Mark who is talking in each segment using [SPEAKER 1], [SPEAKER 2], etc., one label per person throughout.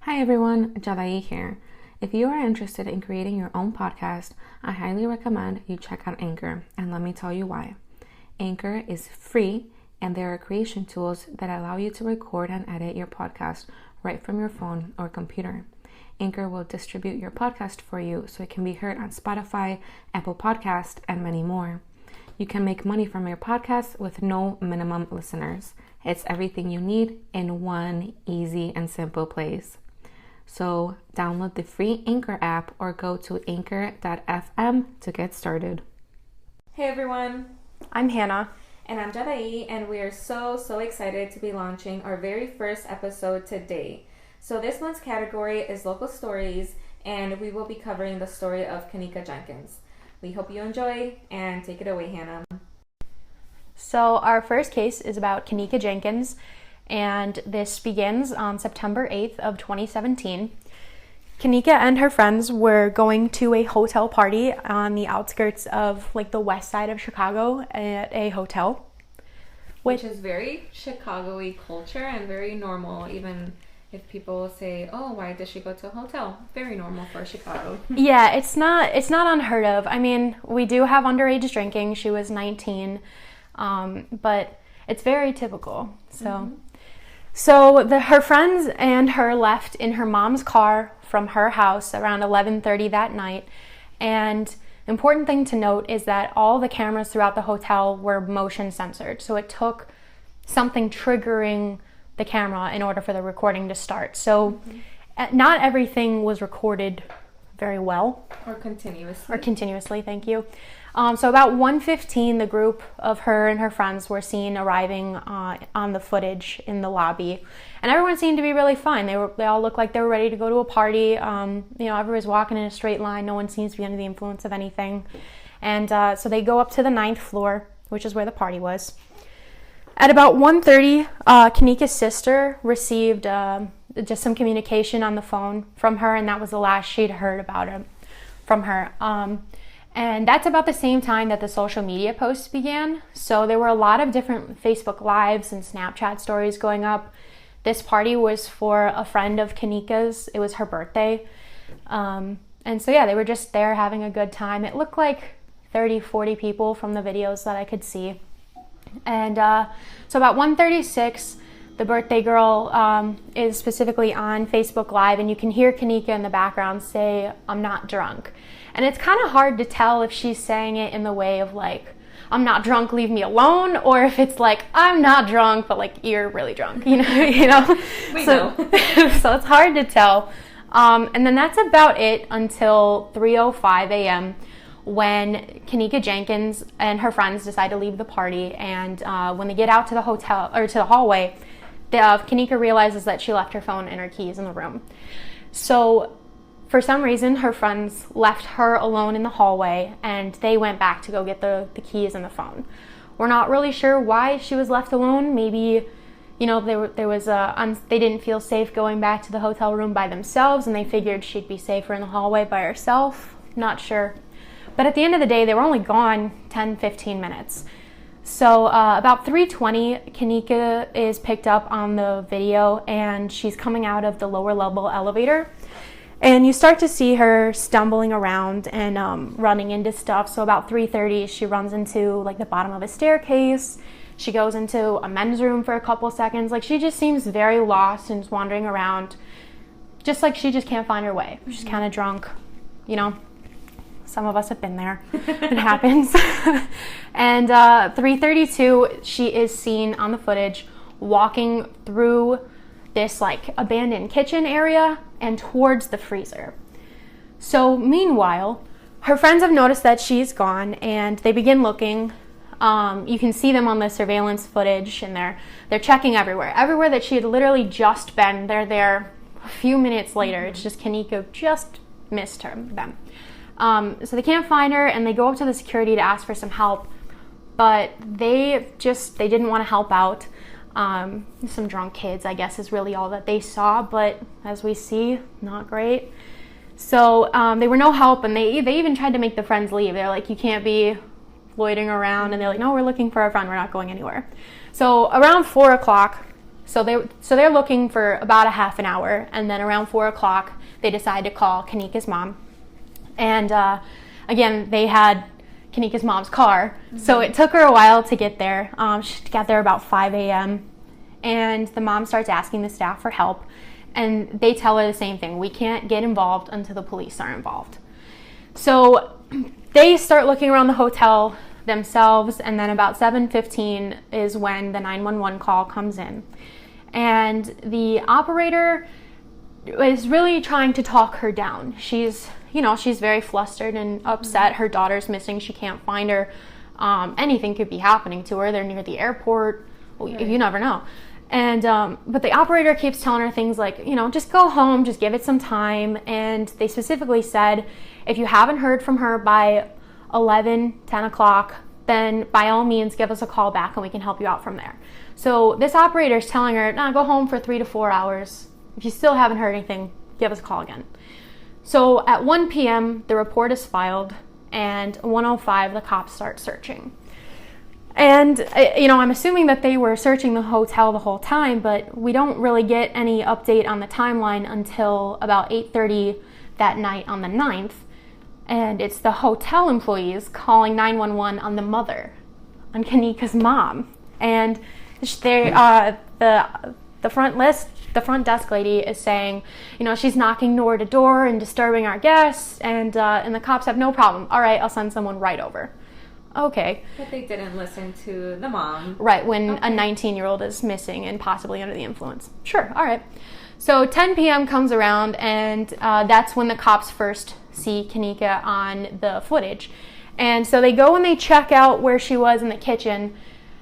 [SPEAKER 1] Hi everyone, Javai here. If you are interested in creating your own podcast, I highly recommend you check out Anchor, and let me tell you why. Anchor is free, and there are creation tools that allow you to record and edit your podcast right from your phone or computer. Anchor will distribute your podcast for you so it can be heard on Spotify, Apple Podcast, and many more. You can make money from your podcast with no minimum listeners. It's everything you need in one easy and simple place. So download the free Anchor app or go to anchor.fm to get started.
[SPEAKER 2] Hey everyone,
[SPEAKER 3] I'm Hannah.
[SPEAKER 2] and I'm Javai, and we are so excited to be launching our very first episode today. So this month's category is local stories, and we will be covering the story of Kenneka Jenkins. We hope you enjoy, and take it away, Hannah.
[SPEAKER 3] So our first case is about Kenneka Jenkins, and this begins on September 8th of 2017. Kenneka and her friends were going to a hotel party on the outskirts of the west side of Chicago at a hotel.
[SPEAKER 2] Which is very Chicago-y culture and very normal, even if people say, oh, why did she go to a hotel? Very normal for Chicago.
[SPEAKER 3] Yeah, it's not unheard of. I mean, we do have underage drinking. She was 19, but it's very typical. So her friends and her left in her mom's car from her house around 11:30 that night. And the important thing to note is that all the cameras throughout the hotel were motion censored. So it took something triggering the camera in order for the recording to start. So not everything was recorded very well.
[SPEAKER 2] Or continuously.
[SPEAKER 3] Thank you. So about 1:15, the group of her and her friends were seen arriving on the footage in the lobby, and everyone seemed to be really fine. They all looked like they were ready to go to a party. Everybody's walking in a straight line. No one seems to be under the influence of anything. And so they go up to the 9th floor, which is where the party was. At about 1:30, Kenneka's sister received just some communication on the phone from her, and that was the last she'd heard about it from her. And that's about the same time that the social media posts began. So there were a lot of different Facebook Lives and Snapchat stories going up. This party was for a friend of Kenneka's. It was her birthday. And so, they were just there having a good time. It looked like 30, 40 people from the videos that I could see. And so about 1:36, the birthday girl is specifically on Facebook Live, and you can hear Kenneka in the background say, "I'm not drunk." And it's kind of hard to tell if she's saying it in the way of "I'm not drunk, leave me alone," or if it's "I'm not drunk, but you're really drunk, you know.
[SPEAKER 2] We know.
[SPEAKER 3] So it's hard to tell. And then that's about it until 3:05 a.m. when Kenneka Jenkins and her friends decide to leave the party. And when they get out to the hotel or to the hallway, Kenneka realizes that she left her phone and her keys in the room. So for some reason, her friends left her alone in the hallway, and they went back to go get the keys and the phone. We're not really sure why she was left alone. Maybe, they didn't feel safe going back to the hotel room by themselves, and they figured she'd be safer in the hallway by herself. Not sure. But at the end of the day, they were only gone 10, 15 minutes. So about 3:20, Kenneka is picked up on the video, and she's coming out of the lower level elevator. And you start to see her stumbling around and running into stuff. So about 3:30, she runs into the bottom of a staircase. She goes into a men's room for a couple seconds. She just seems very lost and is wandering around, just she just can't find her way. She's kind of drunk, Some of us have been there. It happens. And 3:32, she is seen on the footage walking through this abandoned kitchen area and towards the freezer. So meanwhile, her friends have noticed that she's gone, and they begin looking. You can see them on the surveillance footage, and they're checking everywhere that she had literally just been. They're there a few minutes later. It's just Kenneka just missed them. So they can't find her, and they go up to the security to ask for some help, but they didn't want to help out. Some drunk kids, I guess, is really all that they saw, but as we see, not great. So they were no help, and they even tried to make the friends leave. They're you can't be loitering around, and they're no, we're looking for our friend, we're not going anywhere. So around 4 o'clock, So they're looking for about a half an hour, and then around 4 o'clock, they decide to call Kenneka's mom. And again, they had Kenneka's mom's car, so it took her a while to get there. She got there about 5 a.m., and the mom starts asking the staff for help, and they tell her the same thing. We can't get involved until the police are involved. So they start looking around the hotel themselves, and then about 7:15 is when the 911 call comes in. And the operator is really trying to talk her down. She's very flustered and upset. Her daughter's missing. She can't find her. Anything could be happening to her. They're near the airport. Right. You never know. And but the operator keeps telling her things like, just go home, just give it some time. And they specifically said, if you haven't heard from her by 10 o'clock, then by all means give us a call back and we can help you out from there. So this operator is telling her, go home for 3 to 4 hours. If you still haven't heard anything, give us a call again. So at 1 p.m., the report is filed, and 1:05, the cops start searching. And, I'm assuming that they were searching the hotel the whole time, but we don't really get any update on the timeline until about 8:30 that night on the 9th. And it's the hotel employees calling 911 on the mother, on Kenneka's mom. And they, the front desk lady is saying, she's knocking door to door and disturbing our guests, and the cops have no problem. All right, I'll send someone right over. Okay.
[SPEAKER 2] But they didn't listen to the mom.
[SPEAKER 3] Right, when a 19-year-old is missing and possibly under the influence. Sure, all right. So 10 p.m. comes around, and that's when the cops first see Kenneka on the footage. And so they go and they check out where she was in the kitchen.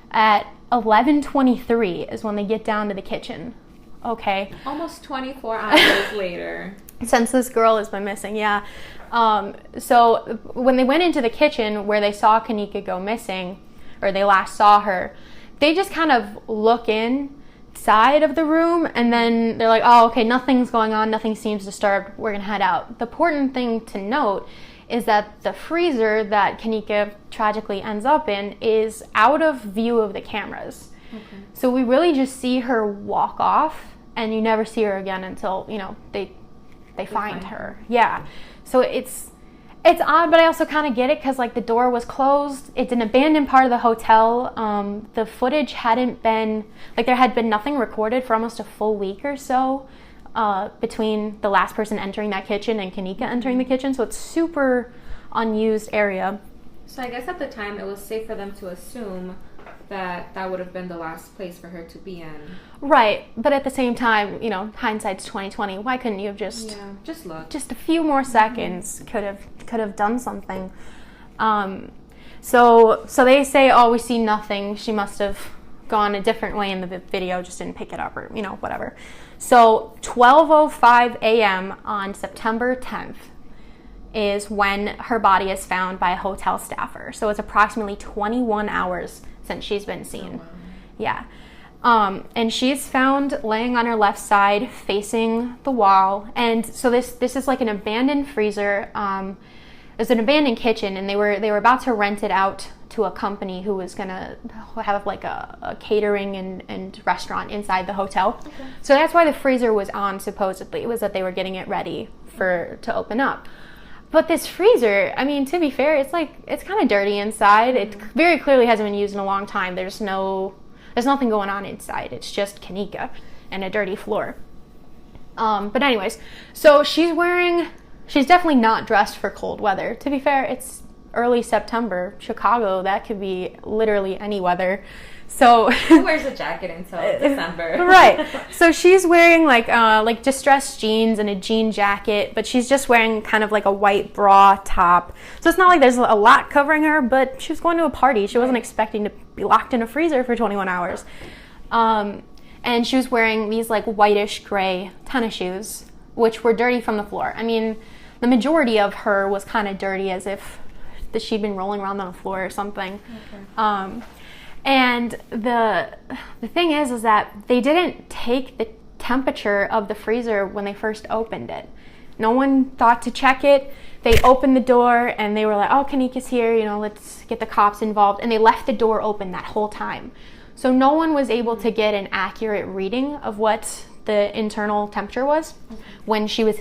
[SPEAKER 3] At 11:23 is when they get down to the kitchen. Okay.
[SPEAKER 2] Almost 24 hours later.
[SPEAKER 3] Since this girl has been missing, yeah. So when they went into the kitchen where they saw Kenneka go missing, or they last saw her, they just kind of look inside of the room, and then they're like, oh, okay, nothing's going on, nothing seems disturbed, we're gonna head out. The important thing to note is that the freezer that Kenneka tragically ends up in is out of view of the cameras. Okay. So we really just see her walk off, and you never see her again until, they find her. Yeah. So it's odd, but I also kind of get it because, the door was closed. It's an abandoned part of the hotel. The footage hadn't been, there had been nothing recorded for almost a full week or so between the last person entering that kitchen and Kenneka entering the kitchen. So it's super unused area.
[SPEAKER 2] So I guess at the time it was safe for them to assume that would have been the last place for her to be in. Right,
[SPEAKER 3] but at the same time, hindsight's 2020. Why couldn't you have just
[SPEAKER 2] look?
[SPEAKER 3] Just a few more seconds could have done something. So they say, oh, we see nothing. She must have gone a different way in the video, just didn't pick it up, or whatever. So 12:05 a.m. on September 10th is when her body is found by a hotel staffer. So it's approximately 21 hours since she's been seen. Oh, wow. Yeah. And she's found laying on her left side, facing the wall. And so this is an abandoned freezer. There's an abandoned kitchen, and they were about to rent it out to a company who was gonna have a catering and restaurant inside the hotel. Okay. So that's why the freezer was on, supposedly. It was that they were getting it ready to open up. But this freezer, to be fair, it's kind of dirty inside. It very clearly hasn't been used in a long time. There's nothing going on inside. It's just Kenneka and a dirty floor. But anyways, so she's definitely not dressed for cold weather. To be fair, it's early September. Chicago, that could be literally any weather. So
[SPEAKER 2] who wears a jacket until December?
[SPEAKER 3] Right. So she's wearing distressed jeans and a jean jacket, but she's just wearing kind of a white bra top. So it's not like there's a lot covering her, but she was going to a party. She wasn't expecting to be locked in a freezer for 21 hours. And she was wearing these whitish gray tennis shoes, which were dirty from the floor. The majority of her was kind of dirty, as if she'd been rolling around on the floor or something. Okay. And the thing is that they didn't take the temperature of the freezer when they first opened it. No one thought to check it. They opened the door and they were like, oh, Kenneka's here, let's get the cops involved. And they left the door open that whole time. So no one was able to get an accurate reading of what the internal temperature was when she was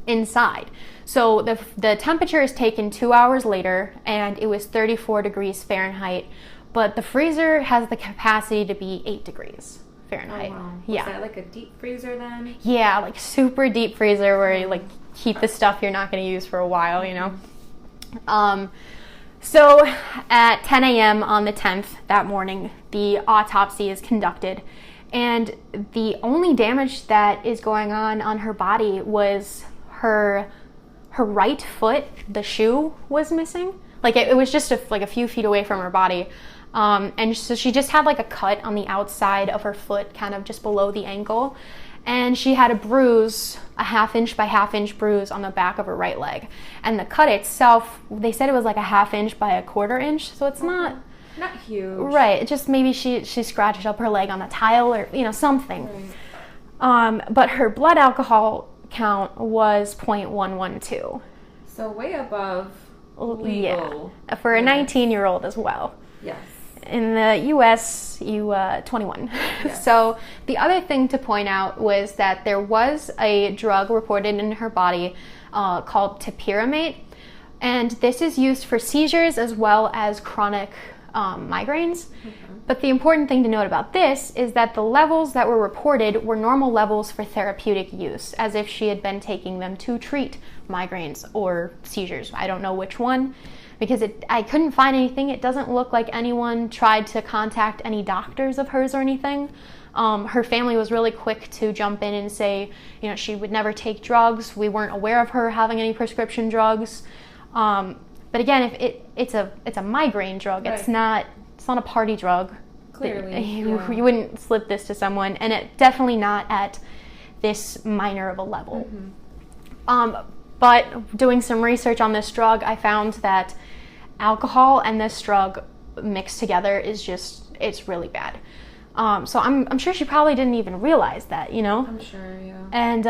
[SPEAKER 3] inside. So the temperature is taken 2 hours later, and it was 34 degrees Fahrenheit, but the freezer has the capacity to be 8 degrees Fahrenheit.
[SPEAKER 2] Oh, wow.
[SPEAKER 3] Yeah.
[SPEAKER 2] Was that like a deep freezer then?
[SPEAKER 3] Yeah, like super deep freezer where you like keep the stuff you're not going to use for a while, you know. So at 10 a.m. on the 10th that morning, the autopsy is conducted, and the only damage that is going on her body was her right foot. The shoe was missing. Like it was just a few feet away from her body. And so she just had like a cut on the outside of her foot, kind of just below the ankle. And she had a bruise, a 1/2 inch by 1/2 inch bruise on the back of her right leg. And the cut itself, they said it was like a 1/2 inch by 1/4 inch. So it's not
[SPEAKER 2] huge.
[SPEAKER 3] Right. It just maybe she scratched up her leg on the tile or, something. Right. But her blood alcohol count was 0.112.
[SPEAKER 2] So way above legal.
[SPEAKER 3] Yeah. For a 19-year-old as well.
[SPEAKER 2] Yes.
[SPEAKER 3] In the U.S., 21. Yes. So the other thing to point out was that there was a drug reported in her body called topiramate, and this is used for seizures as well as chronic migraines. But the important thing to note about this is that the levels that were reported were normal levels for therapeutic use, as if she had been taking them to treat migraines or seizures. I don't know which one, because I couldn't find anything. It doesn't look like anyone tried to contact any doctors of hers or anything. Her family was really quick to jump in and say, she would never take drugs. We weren't aware of her having any prescription drugs. But again, if it's a migraine drug, right. It's not a party drug.
[SPEAKER 2] Clearly,
[SPEAKER 3] you wouldn't slip this to someone, and it definitely not at this minor of a level. But doing some research on this drug, I found that alcohol and this drug mixed together it's really bad. So I'm sure she probably didn't even realize that,
[SPEAKER 2] I'm sure, yeah.
[SPEAKER 3] And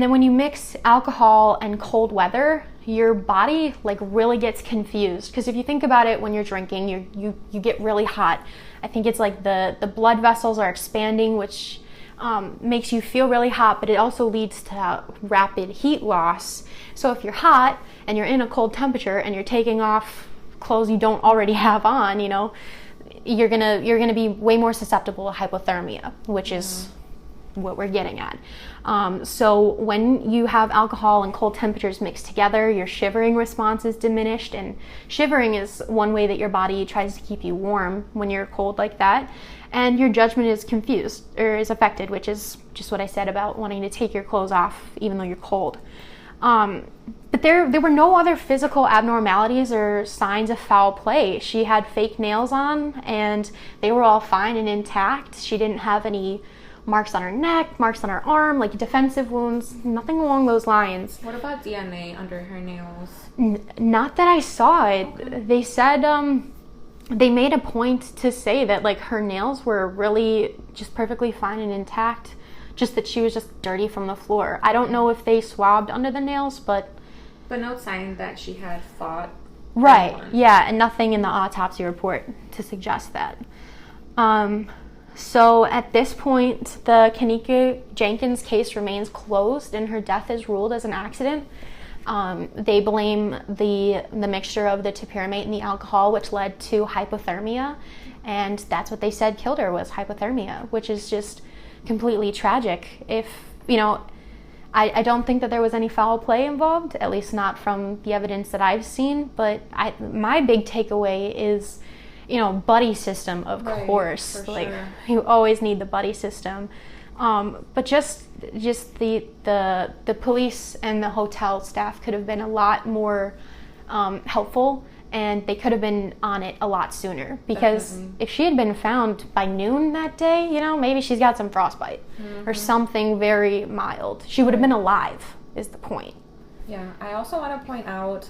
[SPEAKER 3] then when you mix alcohol and cold weather, your body like really gets confused, because if you think about it, when you're drinking, you get really hot. I think it's like the blood vessels are expanding, which makes you feel really hot, but it also leads to rapid heat loss. So if you're hot and you're in a cold temperature and you're taking off clothes you don't already have on, you're gonna be way more susceptible to hypothermia, which is what we're getting at. So when you have alcohol and cold temperatures mixed together, your shivering response is diminished, and shivering is one way that your body tries to keep you warm when you're cold like that. And your judgment is confused, or is affected, which is just what I said about wanting to take your clothes off even though you're cold. But there were no other physical abnormalities or signs of foul play. She had fake nails on, and they were all fine and intact. She didn't have any marks on her neck, marks on her arm, like defensive wounds, nothing along those lines.
[SPEAKER 2] What about DNA under her nails?
[SPEAKER 3] Not that I saw it.
[SPEAKER 2] Okay.
[SPEAKER 3] They said they made a point to say that like her nails were really just perfectly fine and intact, just that she was just dirty from the floor. I don't know if they swabbed under the nails, but
[SPEAKER 2] no sign that she had fought.
[SPEAKER 3] Right,
[SPEAKER 2] anyone.
[SPEAKER 3] Yeah, and nothing in the autopsy report to suggest that. So at this point, the Kenneka Jenkins case remains closed, and her death is ruled as an accident. They blame the mixture of the topiramate and the alcohol, which led to hypothermia, and that's what they said killed her, was hypothermia, which is just completely tragic. If, I don't think that there was any foul play involved, at least not from the evidence that I've seen, but my big takeaway is, buddy system, of course. Like, sure. You always need the buddy system. But just the police and the hotel staff could have been a lot more helpful, and they could have been on it a lot sooner, because definitely. If she had been found by noon that day, maybe she's got some frostbite or something very mild. She would have been alive, is the point.
[SPEAKER 2] Yeah, I also want to point out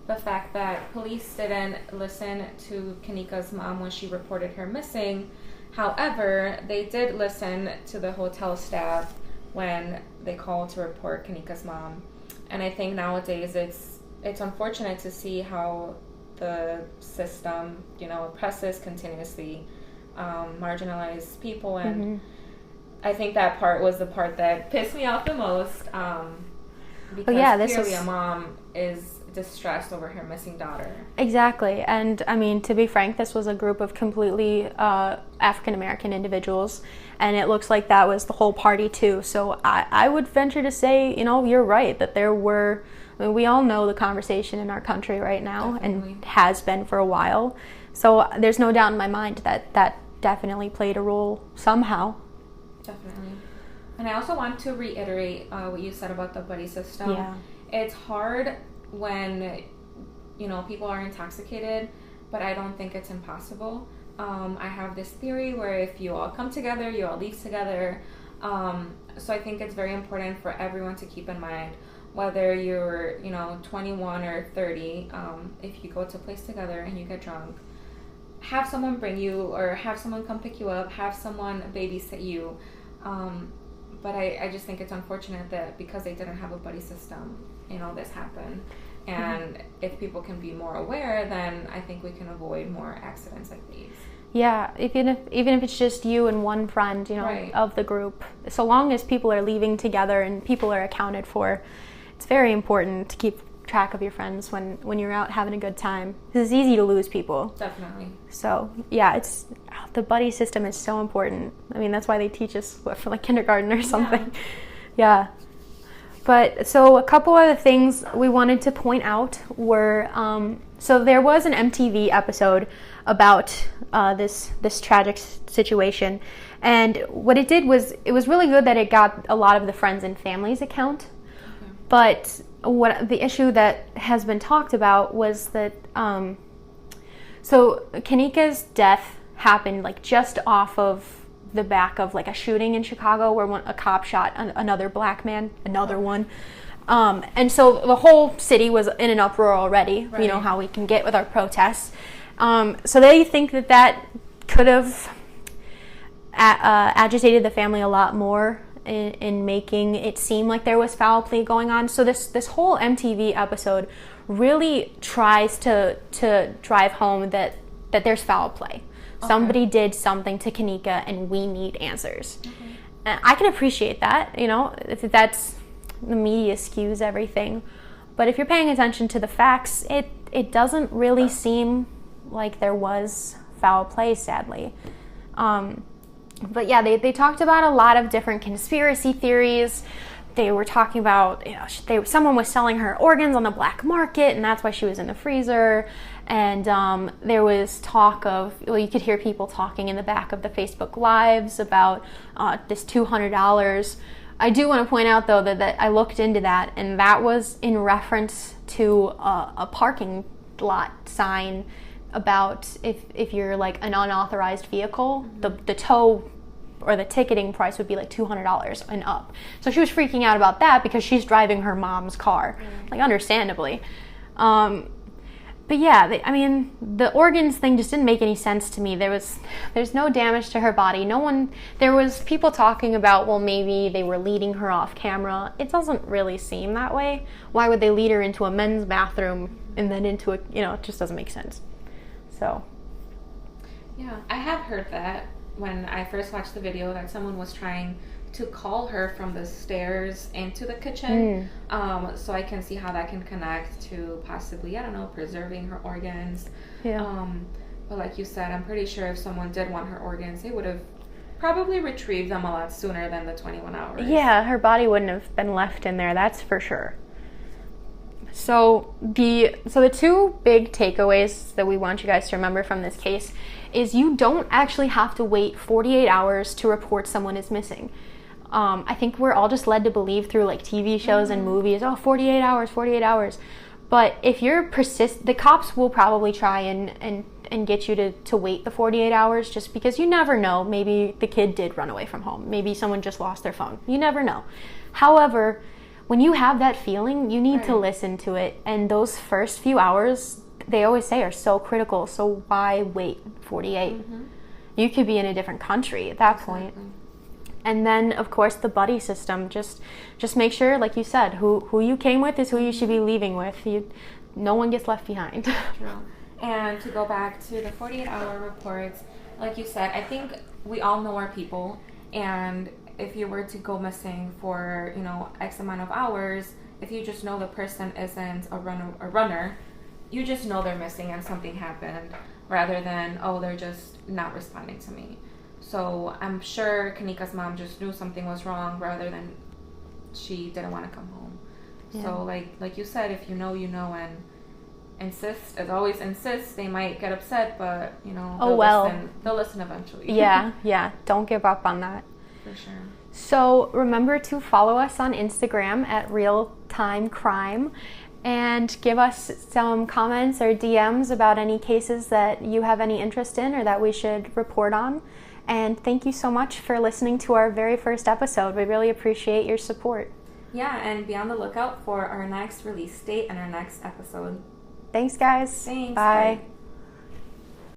[SPEAKER 2] the fact that police didn't listen to Kenneka's mom when she reported her missing. However, they did listen to the hotel staff when they called to report Kenneka's mom. And I think nowadays it's unfortunate to see how the system, oppresses continuously marginalized people, and I think that part was the part that pissed me off the most, because clearly a mom is distressed over her missing daughter.
[SPEAKER 3] Exactly. And I mean, to be frank, this was a group of completely African American individuals, and it looks like that was the whole party too. So I would venture to say, you know, you're right, that there were, I mean, we all know the conversation in our country right now. Definitely. And has been for a while. So there's no doubt in my mind that that definitely played a role somehow.
[SPEAKER 2] Definitely. And I also want to reiterate what you said about the buddy system.
[SPEAKER 3] Yeah.
[SPEAKER 2] It's hard when, you know, people are intoxicated, but I don't think it's impossible. I have this theory where if you all come together, you all leave together. So I think it's very important for everyone to keep in mind, whether you're, you know, 21 or 30, if you go to a place together and you get drunk, have someone bring you, or have someone come pick you up, have someone babysit you. But I just think it's unfortunate that because they didn't have a buddy system, you know, this happened. And if people can be more aware, then I think we can avoid more accidents like these.
[SPEAKER 3] Yeah, even if it's just you and one friend, you know,
[SPEAKER 2] Right.
[SPEAKER 3] of the group. So long as people are leaving together and people are accounted for, it's very important to keep track of your friends when you're out having a good time. Because it's easy to lose people.
[SPEAKER 2] Definitely.
[SPEAKER 3] So yeah, it's the buddy system is so important. I mean, that's why they teach us for like kindergarten or something. Yeah. But so a couple of the things we wanted to point out were, so there was an MTV episode about this tragic situation, and what it did was, it was really good that it got a lot of the friends and families account. Okay. But what the issue that has been talked about was that, so Kenneka's death happened like just off of the back of like a shooting in Chicago where a cop shot another black man, another one. And so the whole city was in an uproar already. Right. You know how we can get with our protests. So they think that could have agitated the family a lot more in making it seem like there was foul play going on. So this whole MTV episode really tries to drive home that there's foul play. Okay. Somebody did something to Kenneka and we need answers. Okay. And I can appreciate that, you know, if that's, the media skews everything. But if you're paying attention to the facts, it doesn't really seem like there was foul play, sadly. But yeah, they talked about a lot of different conspiracy theories. They were talking about, you know, someone was selling her organs on the black market, and that's why she was in the freezer. And there was talk of, well, you could hear people talking in the back of the Facebook Lives about this $200. I do want to point out, though, that I looked into that, and that was in reference to a parking lot sign about if you're like an unauthorized vehicle, the tow or the ticketing price would be like $200 and up. So she was freaking out about that because she's driving her mom's car, like understandably. But yeah, I mean, the organs thing just didn't make any sense to me. There's no damage to her body. There was people talking about, well, maybe they were leading her off camera. It doesn't really seem that way. Why would they lead her into a men's bathroom and then into it just doesn't make sense. So.
[SPEAKER 2] Yeah, I have heard that when I first watched the video, that someone was trying to call her from the stairs into the kitchen. So I can see how that can connect to possibly, I don't know, preserving her organs. Yeah. But like you said, I'm pretty sure if someone did want her organs, they would have probably retrieved them a lot sooner than the 21 hours.
[SPEAKER 3] Yeah, her body wouldn't have been left in there, that's for sure. So the two big takeaways that we want you guys to remember from this case is you don't actually have to wait 48 hours to report someone is missing. I think we're all just led to believe through like TV shows and movies, 48 hours. But if you're the cops will probably try and get you to wait the 48 hours just because you never know. Maybe the kid did run away from home. Maybe someone just lost their phone. You never know. However, when you have that feeling, you need to listen to it. And those first few hours, they always say, are so critical. So why wait 48? Mm-hmm. You could be in a different country at that point. And then, of course, the buddy system. Just make sure, like you said, who you came with is who you should be leaving with. No one gets left behind.
[SPEAKER 2] True. And to go back to the 48-hour reports, like you said, I think we all know our people, and if you were to go missing for, X amount of hours, if you just know the person isn't a runner, you just know they're missing and something happened, rather than, oh, they're just not responding to me. So I'm sure Kenneka's mom just knew something was wrong, rather than she didn't want to come home. Yeah. So like you said, if you know, and insist, as always insist, they might get upset, but they'll listen eventually.
[SPEAKER 3] Yeah, don't give up on that.
[SPEAKER 2] For sure.
[SPEAKER 3] So remember to follow us on Instagram at Real Time Crime, and give us some comments or DMs about any cases that you have any interest in or that we should report on. And thank you so much for listening to our very first episode. We really appreciate your support.
[SPEAKER 2] Yeah, and be on the lookout for our next release date and our next episode.
[SPEAKER 3] Thanks, guys.
[SPEAKER 2] Thanks.
[SPEAKER 3] Bye.